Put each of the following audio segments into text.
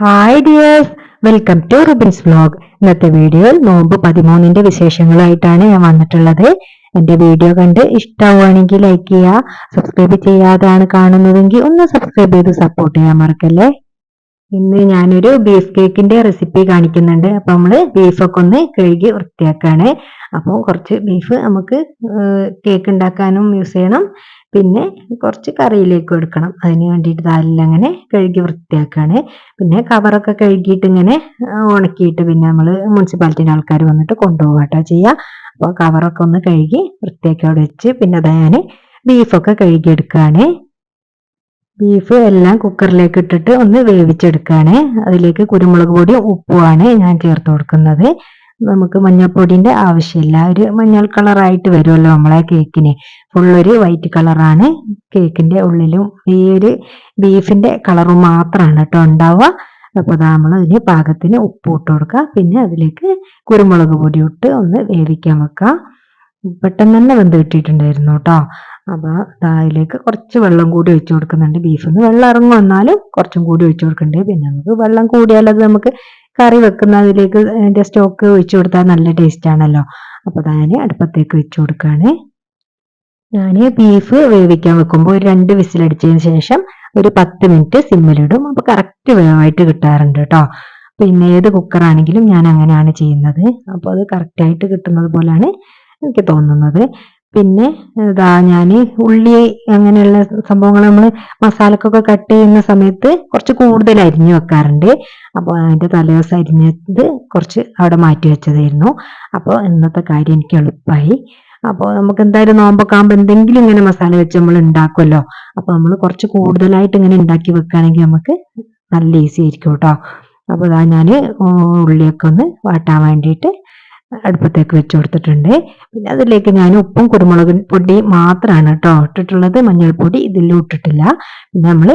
Hi dears, welcome to Rubin's vlog. ഇന്നത്തെ വീഡിയോയിൽ നോമ്പ് 13ന്റെ വിശേഷങ്ങളായിട്ടാണ് ഞാൻ വന്നിട്ടുള്ളത്. എന്റെ വീഡിയോ കണ്ട് ഇഷ്ടമാവുകയാണെങ്കിൽ ലൈക്ക് ചെയ്യുക. സബ്സ്ക്രൈബ് ചെയ്യാതാണ് കാണുന്നതെങ്കിൽ ഒന്ന് സബ്സ്ക്രൈബ് ചെയ്ത് സപ്പോർട്ട് ചെയ്യാൻ മറക്കല്ലേ. ഇന്ന് ഞാനൊരു ബീഫ് കേക്കിന്റെ റെസിപ്പി കാണിക്കുന്നുണ്ട്. അപ്പൊ നമ്മള് ബീഫൊക്കെ ഒന്ന് കഴുകി വൃത്തിയാക്കാണ്. അപ്പോൾ കുറച്ച് ബീഫ് നമുക്ക് കേക്ക് ഉണ്ടാക്കാനും യൂസ് ചെയ്യണം. പിന്നെ കുറച്ച് കറിയിലേക്ക് എടുക്കണം. അതിന് വേണ്ടിയിട്ട് ഇതെല്ലാം അങ്ങനെ കഴുകി വൃത്തിയാക്കാണ്. പിന്നെ കവറൊക്കെ കഴുകിയിട്ട് ഇങ്ങനെ ഉണക്കിയിട്ട് പിന്നെ നമ്മൾ മുനിസിപ്പാലിറ്റിൻ്റെ ആൾക്കാർ വന്നിട്ട് കൊണ്ടുപോകാട്ടോ ചെയ്യുക. അപ്പോൾ കവറൊക്കെ ഒന്ന് കഴുകി വൃത്തിയാക്കി അവിടെ വെച്ച് പിന്നെ അതാ ഞാൻ ബീഫൊക്കെ കഴുകി എടുക്കുകയാണ്. ബീഫ് എല്ലാം കുക്കറിലേക്ക് ഇട്ടിട്ട് ഒന്ന് വേവിച്ചെടുക്കുകയാണ്. അതിലേക്ക് കുരുമുളക് പൊടിയും ഉപ്പുമാണ് ഞാൻ ചേർത്ത് കൊടുക്കുന്നത്. നമുക്ക് മഞ്ഞൾപ്പൊടിന്റെ ആവശ്യമില്ല. ഒരു മഞ്ഞൾ കളറായിട്ട് വരുമല്ലോ നമ്മളെ കേക്കിന്. ഫുള്ളൊരു വൈറ്റ് കളറാണ് കേക്കിന്റെ ഉള്ളിലും ഈ ഒരു ബീഫിന്റെ കളറും മാത്രമാണ് കേട്ടോ ഉണ്ടാവുക. അപ്പൊ നമ്മൾ അതിന് പാകത്തിന് ഉപ്പ് ഇട്ട് കൊടുക്കുക. പിന്നെ അതിലേക്ക് കുരുമുളക് പൊടി ഇട്ട് ഒന്ന് വേവിക്കാൻ വെക്കുക. പെട്ടെന്ന് തന്നെ വെന്ത് കിട്ടിയിട്ടുണ്ടായിരുന്നു കേട്ടോ. അപ്പൊ അതിലേക്ക് കുറച്ച് വെള്ളം കൂടി ഒഴിച്ചു കൊടുക്കുന്നുണ്ട്. ബീഫിൽ നിന്ന് വെള്ളം ഇറങ്ങും, എന്നാലും കുറച്ചും കൂടി ഒഴിച്ചു കൊടുക്കണ്ടേ. പിന്നെ നമുക്ക് വെള്ളം കൂടിയാൽ അത് നമുക്ക് കറി വെക്കുന്നതിലേക്ക് അതിന്റെ സ്റ്റോക്ക് ഒഴിച്ചു കൊടുത്താൽ നല്ല ടേസ്റ്റ് ആണല്ലോ. അപ്പൊ ഞാൻ അടുപ്പത്തേക്ക് വെച്ചു കൊടുക്കാണ്. ഞാൻ ബീഫ് വേവിക്കാൻ വെക്കുമ്പോൾ ഒരു 2 വിസിലടിച്ചതിന് ശേഷം ഒരു 10 മിനിറ്റ് സിമ്മിലിടും. അപ്പൊ കറക്റ്റ് വേവായിട്ട് കിട്ടാറുണ്ട് കേട്ടോ. പിന്നെ ഏത് കുക്കറാണെങ്കിലും ഞാൻ അങ്ങനെയാണ് ചെയ്യുന്നത്. അപ്പോൾ അത് കറക്റ്റായിട്ട് കിട്ടുന്നത് പോലെയാണ് എനിക്ക് തോന്നുന്നത്. പിന്നെ ഇതാ ഞാൻ ഉള്ളി അങ്ങനെയുള്ള സംഭവങ്ങൾ നമ്മൾ മസാലക്കൊക്കെ കട്ട് ചെയ്യുന്ന സമയത്ത് കുറച്ച് കൂടുതൽ അരിഞ്ഞു വെക്കാറുണ്ട്. അപ്പോൾ അതിന്റെ തലേദിവസം അരിഞ്ഞത് കുറച്ച് അവിടെ മാറ്റി വെച്ചതായിരുന്നു. അപ്പോൾ ഇന്നത്തെ കാര്യം എനിക്ക് എളുപ്പമായി. അപ്പോൾ നമുക്ക് എന്തായാലും നോമ്പൊക്കെ ആകുമ്പോൾ എന്തെങ്കിലും ഇങ്ങനെ മസാല വെച്ച് നമ്മൾ ഉണ്ടാക്കുമല്ലോ. അപ്പോൾ നമ്മൾ കുറച്ച് കൂടുതലായിട്ട് ഇങ്ങനെ ഉണ്ടാക്കി വെക്കുകയാണെങ്കിൽ നമുക്ക് നല്ല ഈസി ആയിരിക്കും കേട്ടോ. അപ്പോൾ ഇതാ ഞാൻ ഉള്ളിയൊക്കെ ഒന്ന് വാട്ടാൻ വേണ്ടിയിട്ട് അടുപ്പത്തേക്ക് വെച്ച് കൊടുത്തിട്ടുണ്ട്. പിന്നെ അതിലേക്ക് ഞാൻ ഉപ്പും കുരുമുളക് പൊടി മാത്രമാണ് കേട്ടോ ഇട്ടിട്ടുള്ളത്. മഞ്ഞൾപ്പൊടി ഇതിലും ഇട്ടിട്ടില്ല. പിന്നെ നമ്മൾ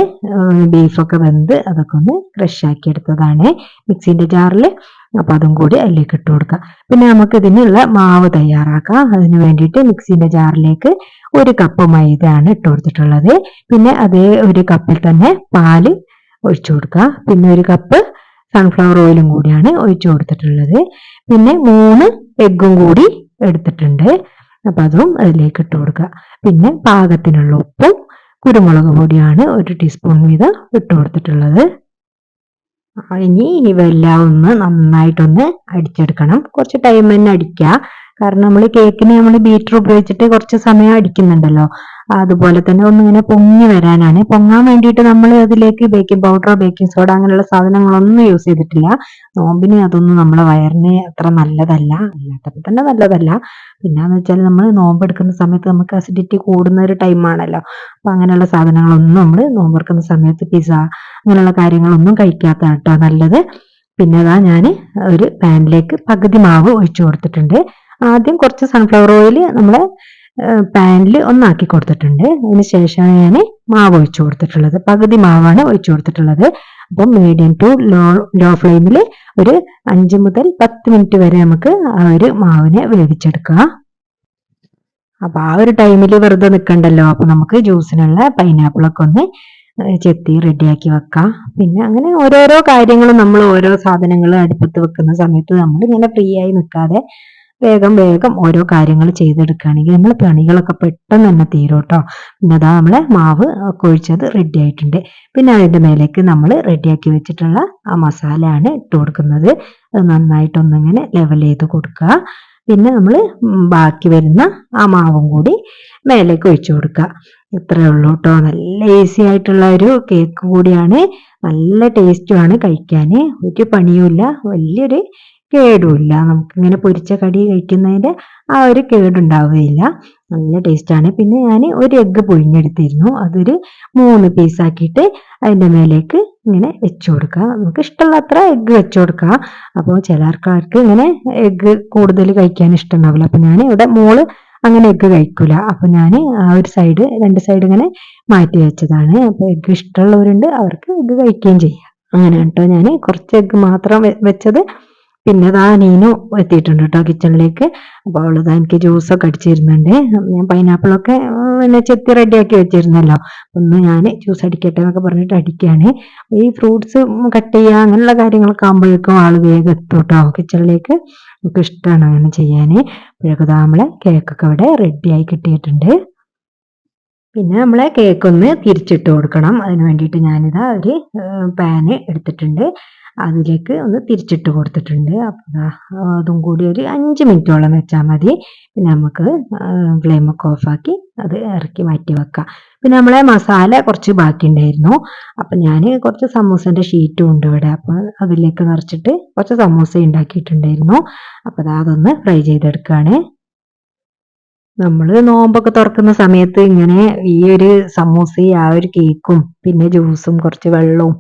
ബീഫൊക്കെ വെന്ത് അതൊക്കെ ഒന്ന് ക്രഷ് ആക്കി എടുത്തതാണ് മിക്സിന്റെ ജാറിൽ. അപ്പൊ അതും കൂടി അതിലേക്ക് ഇട്ട് കൊടുക്കാം. പിന്നെ നമുക്ക് ഇതിനുള്ള മാവ് തയ്യാറാക്കാം. അതിന് വേണ്ടിയിട്ട് മിക്സിന്റെ ജാറിലേക്ക് 1 കപ്പ് മൈദയാണ് ഇട്ട് കൊടുത്തിട്ടുള്ളത്. പിന്നെ അതേ 1 കപ്പിൽ തന്നെ പാല് ഒഴിച്ചു കൊടുക്കുക. പിന്നെ 1 കപ്പ് സൺഫ്ലവർ ഓയിലും കൂടിയാണ് ഒഴിച്ചു കൊടുത്തിട്ടുള്ളത്. പിന്നെ 3 എഗ്ഗും കൂടി എടുത്തിട്ടുണ്ട്. അപ്പൊ അതും അതിലേക്ക് ഇട്ട് കൊടുക്കുക. പിന്നെ പാകത്തിനുള്ള ഉപ്പും കുരുമുളക് പൊടിയാണ് 1 ടീസ്പൂൺ വീതം ഇട്ട് കൊടുത്തിട്ടുള്ളത്. ഇനി ഇവയെല്ലാം ഒന്ന് നന്നായിട്ടൊന്ന് അടിച്ചെടുക്കണം. കുറച്ച് ടൈം തന്നെ അടിക്കുക. കാരണം നമ്മൾ കേക്കിന് നമ്മൾ ബീറ്റർ ഉപയോഗിച്ചിട്ട് കുറച്ച് സമയം അടിക്കുന്നുണ്ടല്ലോ. അതുപോലെ തന്നെ ഒന്നിങ്ങനെ പൊങ്ങി വരാനാണ്. പൊങ്ങാൻ വേണ്ടിയിട്ട് നമ്മൾ അതിലേക്ക് ബേക്കിംഗ് പൗഡറോ ബേക്കിംഗ് സോഡ അങ്ങനെയുള്ള സാധനങ്ങളൊന്നും യൂസ് ചെയ്തിട്ടില്ല. നോമ്പിന് അതൊന്നും നമ്മളെ വയറിന് അത്ര നല്ലതല്ല, അല്ലാത്തപ്പോൾ തന്നെ നല്ലതല്ല. പിന്നെന്ന് വെച്ചാൽ നമ്മൾ നോമ്പ് എടുക്കുന്ന സമയത്ത് നമുക്ക് അസിഡിറ്റി കൂടുന്ന ഒരു ടൈമാണല്ലോ. അപ്പൊ അങ്ങനെയുള്ള സാധനങ്ങളൊന്നും നമ്മൾ നോമ്പ് എടുക്കുന്ന സമയത്ത് പിസ്സ അങ്ങനെയുള്ള കാര്യങ്ങളൊന്നും കഴിക്കാത്തതാണ് കേട്ടോ നല്ലത്. പിന്നെ അതാ ഞാൻ ഒരു പാനിലേക്ക് പകുതി മാവ് ഒഴിച്ചു കൊടുത്തിട്ടുണ്ട്. ആദ്യം കുറച്ച് സൺഫ്ലവർ ഓയിൽ നമ്മളെ പാനിൽ ഒന്നാക്കി കൊടുത്തിട്ടുണ്ട്. അതിന് ശേഷമാണ് ഞാൻ മാവ് ഒഴിച്ചു കൊടുത്തിട്ടുള്ളത്. പകുതി മാവാണ് ഒഴിച്ചു കൊടുത്തിട്ടുള്ളത്. അപ്പം മീഡിയം ടു ലോ ഫ്ലെയിമിൽ ഒരു 5 മുതൽ 10 മിനിറ്റ് വരെ നമുക്ക് ആ ഒരു മാവിനെ വേവിച്ചെടുക്കുക. അപ്പൊ ആ ഒരു ടൈമിൽ വെറുതെ നിൽക്കണ്ടല്ലോ. അപ്പൊ നമുക്ക് ജ്യൂസിനുള്ള പൈനാപ്പിളൊക്കെ ഒന്ന് ചെത്തി റെഡിയാക്കി വെക്കാം. പിന്നെ അങ്ങനെ ഓരോരോ കാര്യങ്ങളും നമ്മൾ ഓരോ സാധനങ്ങൾ അടുപ്പത്ത് വെക്കുന്ന സമയത്ത് നമ്മൾ ഇങ്ങനെ ഫ്രീ ആയി നിൽക്കാതെ വേഗം വേഗം ഓരോ കാര്യങ്ങൾ ചെയ്തെടുക്കുകയാണെങ്കിൽ നമ്മൾ പണികളൊക്കെ പെട്ടെന്ന് തന്നെ തീരും കേട്ടോ. പിന്നെ അതാ നമ്മളെ മാവ് കൊഴിച്ചത് റെഡി ആയിട്ടുണ്ട്. പിന്നെ അതിന്റെ മേലേക്ക് നമ്മൾ റെഡിയാക്കി വെച്ചിട്ടുള്ള ആ മസാലയാണ് ഇട്ട് കൊടുക്കുന്നത്. അത് നന്നായിട്ടൊന്നിങ്ങനെ ലെവൽ ചെയ്ത് കൊടുക്കുക. പിന്നെ നമ്മൾ ബാക്കി വരുന്ന ആ മാവും കൂടി മേലേക്ക് ഒഴിച്ചു കൊടുക്കുക. ഇത്രയേ ഉള്ളൂ കേട്ടോ. നല്ല ഈസി ആയിട്ടുള്ള ഒരു കേക്ക് കൂടിയാണ്. നല്ല ടേസ്റ്റുമാണ് കഴിക്കാൻ. ഒരു പണിയുമില്ല, വലിയൊരു കേടുമില്ല. നമുക്കിങ്ങനെ പൊരിച്ച കടി കഴിക്കുന്നതിന്റെ ആ ഒരു കേടുണ്ടാവുകയില്ല. നല്ല ടേസ്റ്റാണ്. പിന്നെ ഞാൻ 1 എഗ്ഗ് പുഴുങ്ങിയെടുത്തിരുന്നു. അതൊരു 3 പീസാക്കിയിട്ട് അതിന്റെ മേലേക്ക് ഇങ്ങനെ വെച്ചു കൊടുക്കുക. നമുക്ക് ഇഷ്ടമുള്ള അത്ര എഗ്ഗ് വെച്ചു കൊടുക്കുക. അപ്പോൾ ചില ആൾക്കാർക്ക് ഇങ്ങനെ എഗ്ഗ് കൂടുതൽ കഴിക്കാൻ ഇഷ്ടമുണ്ടാവില്ല. അപ്പൊ ഞാൻ ഇവിടെ മോള് അങ്ങനെ എഗ്ഗ് കഴിക്കൂല. അപ്പൊ ഞാൻ ആ ഒരു സൈഡ് 2 സൈഡ് ഇങ്ങനെ മാറ്റി വെച്ചതാണ്. അപ്പൊ എഗ്ഗ് ഇഷ്ടമുള്ളവരുണ്ട്, അവർക്ക് എഗ്ഗ് കഴിക്കുകയും ചെയ്യാം. അങ്ങനെ കേട്ടോ ഞാൻ കുറച്ച് എഗ്ഗ് മാത്രം വെച്ചത്. പിന്നെ ദാ നീനു എത്തിയിട്ടുണ്ട് കേട്ടോ കിച്ചണിലേക്ക്. അപ്പോൾ അവളിതാ എനിക്ക് ജ്യൂസൊക്കെ അടിച്ചിരുന്നുണ്ട്. ഞാൻ പൈനാപ്പിളൊക്കെ പിന്നെ ചെത്തി റെഡിയാക്കി വെച്ചിരുന്നല്ലോ. ഒന്ന് ഞാൻ ജ്യൂസ് അടിക്കട്ടെ എന്നൊക്കെ പറഞ്ഞിട്ട് അടിക്കുകയാണ്. ഈ ഫ്രൂട്ട്സ് കട്ട് ചെയ്യുക അങ്ങനെയുള്ള കാര്യങ്ങളൊക്കെ ആകുമ്പോഴേക്കും ആള് വേഗം എത്തും കേട്ടോ കിച്ചണിലേക്ക്. എനിക്ക് ഇഷ്ടമാണ് അങ്ങനെ ചെയ്യാൻ. അപ്പോഴേക്കും നമ്മളെ കേക്കൊക്കെ ഇവിടെ റെഡിയായി കിട്ടിയിട്ടുണ്ട്. പിന്നെ നമ്മളെ കേക്ക് ഒന്ന് തിരിച്ചിട്ട് കൊടുക്കണം. അതിന് വേണ്ടിയിട്ട് ഞാനിതാ ഒരു പാന് എടുത്തിട്ടുണ്ട്. അതിലേക്ക് ഒന്ന് തിരിച്ചിട്ട് കൊടുത്തിട്ടുണ്ട്. അപ്പോൾ അതും കൂടി ഒരു 5 മിനിറ്റോളം വെച്ചാൽ മതി. പിന്നെ നമുക്ക് ഫ്ലെയിമൊക്കെ ഓഫാക്കി അത് ഇറക്കി മാറ്റി വെക്കാം. പിന്നെ നമ്മളെ മസാല കുറച്ച് ബാക്കി ഉണ്ടായിരുന്നു. അപ്പം ഞാൻ കുറച്ച് സമൂസൻ്റെ ഷീറ്റും ഉണ്ട് ഇവിടെ. അപ്പോൾ അതിലേക്ക് നിറച്ചിട്ട് കുറച്ച് സമൂസ ഉണ്ടാക്കിയിട്ടുണ്ടായിരുന്നു. അപ്പോൾ അതൊന്ന് ഫ്രൈ ചെയ്തെടുക്കുകയാണ്. നമ്മൾ നോമ്പൊക്കെ തുറക്കുന്ന സമയത്ത് ഇങ്ങനെ ഈ ഒരു സമൂസയും ആ ഒരു കേക്കും പിന്നെ ജ്യൂസും കുറച്ച് വെള്ളവും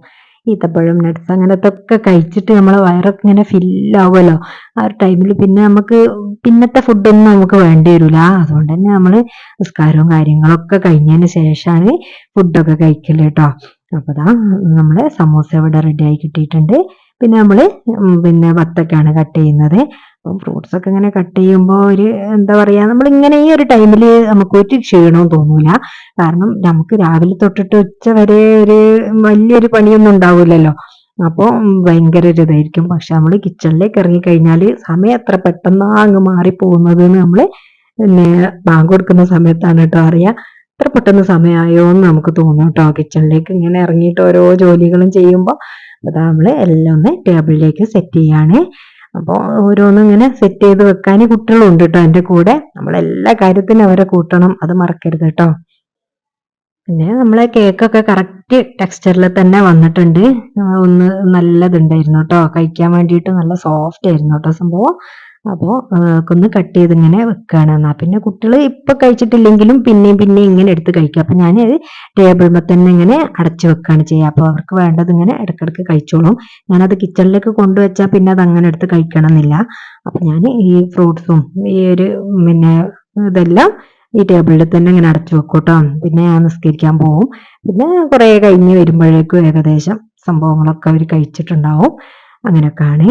ഈത്തപ്പഴം നട്ട്സ് അങ്ങനത്തെ ഒക്കെ കഴിച്ചിട്ട് നമ്മളെ വയറൊക്കെ ഇങ്ങനെ ഫില്ലാവുമല്ലോ. ആ ഒരു ടൈമിൽ പിന്നെ നമുക്ക് പിന്നത്തെ ഫുഡൊന്നും നമുക്ക് വേണ്ടി വരില്ല. അതുകൊണ്ട് തന്നെ നമ്മൾ നിസ്കാരവും കാര്യങ്ങളൊക്കെ കഴിഞ്ഞതിന് ശേഷമാണ് ഫുഡൊക്കെ കഴിക്കല് കേട്ടോ. അപ്പോൾ ദാ നമ്മളെ സമൂസ ഇവിടെ റെഡി ആയി കിട്ടിയിട്ടുണ്ട്. പിന്നെ നമ്മൾ പിന്നെ വത്തക്കാണ് കട്ട് ചെയ്യുന്നത്. അപ്പം ഫ്രൂട്ട്സ് ഒക്കെ ഇങ്ങനെ കട്ട് ചെയ്യുമ്പോൾ ഒരു എന്താ പറയാ, നമ്മൾ ഇങ്ങനെ ഈ ഒരു ടൈമിൽ നമുക്ക് ഒരു ക്ഷീണവും തോന്നൂല. കാരണം നമുക്ക് രാവിലെ തൊട്ടിട്ട് ഉച്ച വരെ ഒരു വലിയൊരു പണിയൊന്നും ഉണ്ടാവില്ലല്ലോ. അപ്പോൾ ഭയങ്കര ഒരു ഇതായിരിക്കും. പക്ഷെ നമ്മൾ കിച്ചണിലേക്ക് ഇറങ്ങി കഴിഞ്ഞാൽ സമയം എത്ര പെട്ടെന്നാ അങ്ങ് മാറിപ്പോകുന്നത് എന്ന് നമ്മൾ പിന്നെ ബാങ്ക് കൊടുക്കുന്ന സമയത്താണ് കേട്ടോ അറിയാം. എത്ര പെട്ടെന്ന് സമയമായോ എന്ന് നമുക്ക് തോന്നും കേട്ടോ. കിച്ചണിലേക്ക് ഇങ്ങനെ ഇറങ്ങിയിട്ട് ഓരോ ജോലികളും ചെയ്യുമ്പോൾ അതാ നമ്മൾ എല്ലാം ഒന്ന് ടേബിളിലേക്ക് സെറ്റ് ചെയ്യാണ്. അപ്പോൾ ഓരോന്നും ഇങ്ങനെ സെറ്റ് ചെയ്ത് വെക്കാൻ കുട്ടികളുണ്ട് കേട്ടോ എൻ്റെ കൂടെ. നമ്മളെല്ലാ കാര്യത്തിനും അവരെ കൂട്ടണം, അത് മറക്കരുത് കേട്ടോ. പിന്നെ നമ്മളെ കേക്കൊക്കെ കറക്റ്റ് ടെക്സ്ചറിൽ തന്നെ വന്നിട്ടുണ്ട്. ഒന്ന് നല്ലതുണ്ടായിരുന്നു കേട്ടോ, കഴിക്കാൻ വേണ്ടിയിട്ട് നല്ല സോഫ്റ്റ് ആയിരുന്നു കേട്ടോ സംഭവം. അപ്പോൾ ഒന്ന് കട്ട് ചെയ്ത് ഇങ്ങനെ വെക്കുകയാണ്. എന്നാ പിന്നെ കുട്ടികൾ ഇപ്പൊ കഴിച്ചിട്ടില്ലെങ്കിലും പിന്നെയും പിന്നെയും ഇങ്ങനെ എടുത്ത് കഴിക്കുക. അപ്പൊ ഞാൻ ടേബിളിൽ തന്നെ ഇങ്ങനെ അടച്ചു വെക്കുകയാണ് ചെയ്യുക. അപ്പോൾ അവർക്ക് വേണ്ടത് ഇങ്ങനെ ഇടക്കിടക്ക് കഴിച്ചോളും. ഞാനത് കിച്ചണിലേക്ക് കൊണ്ടുവച്ചാൽ പിന്നെ അത് അങ്ങനെ എടുത്ത് കഴിക്കണം എന്നില്ല. അപ്പൊ ഞാൻ ഈ ഫ്രൂട്ട്സും ഈ ഒരു പിന്നെ ഇതെല്ലാം ഈ ടേബിളിൽ തന്നെ ഇങ്ങനെ അടച്ചു വെക്കും കേട്ടോ. പിന്നെ ഞാൻ നിസ്കരിക്കാൻ പോവും. പിന്നെ കുറെ കഴിഞ്ഞ് വരുമ്പോഴേക്കും ഏകദേശം സംഭവങ്ങളൊക്കെ അവർ കഴിച്ചിട്ടുണ്ടാവും. അങ്ങനെയൊക്കെയാണ്.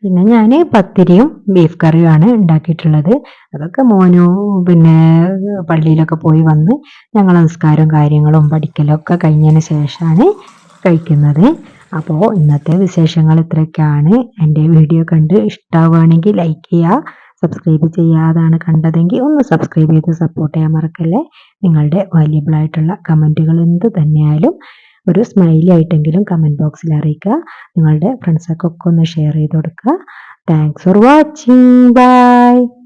പിന്നെ ഞാൻ പത്തിരിയും ബീഫ് കറിയുമാണ് ഉണ്ടാക്കിയിട്ടുള്ളത്. അതൊക്കെ മോനു പിന്നെ പള്ളിയിലൊക്കെ പോയി വന്ന് ഞങ്ങൾ നിസ്കാരവും കാര്യങ്ങളും പഠിക്കലും ഒക്കെ കഴിഞ്ഞതിന് ശേഷമാണ് കഴിക്കുന്നത്. അപ്പോൾ ഇന്നത്തെ വിശേഷങ്ങൾ ഇത്രയൊക്കെയാണ്. എൻ്റെ വീഡിയോ കണ്ട് ഇഷ്ടമാവുകയാണെങ്കിൽ ലൈക്ക് ചെയ്യുക. സബ്സ്ക്രൈബ് ചെയ്യാതാണ് കണ്ടതെങ്കിൽ ഒന്ന് സബ്സ്ക്രൈബ് ചെയ്ത് സപ്പോർട്ട് ചെയ്യാൻ മറക്കല്ലേ. നിങ്ങളുടെ വാല്യുബിൾ ആയിട്ടുള്ള കമൻറ്റുകൾ എന്ത് തന്നെയായാലും ഒരു സ്മൈലി ആയിട്ടെങ്കിലും കമൻറ്റ് ബോക്സിൽ അറിയിക്കുക. നിങ്ങളുടെ ഫ്രണ്ട്സൊക്കെ ഒന്ന് ഷെയർ ചെയ്ത് കൊടുക്കുക. Thanks for watching. ബൈ.